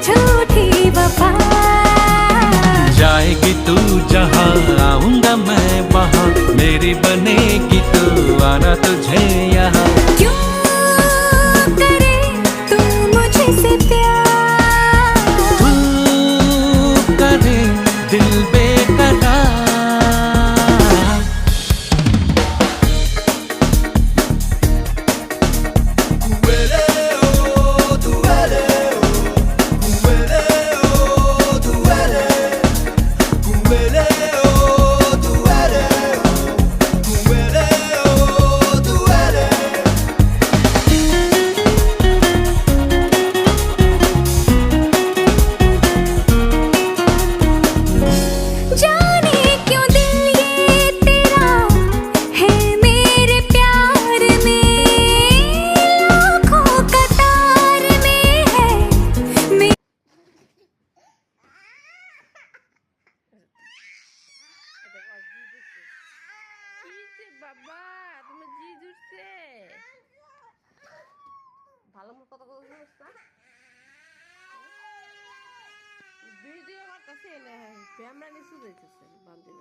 झूठी वफा। जाएगी तू जहाँ आऊंगा मैं वहाँ, मेरी बनेगी तू आना तुझे यहाँ। क्यों करे तू मुझसे प्यार, तू करे दिल बेकरार। जाने क्यों दिल ये तेरा है मेरे प्यार में, लाखों कतार में है বাবা তুমি জি জুড়ছে ভালো মতো কথা বলছিস না ভিডিও করতেছে না ক্যামেরা নিচু যাইতেছে বান্ধব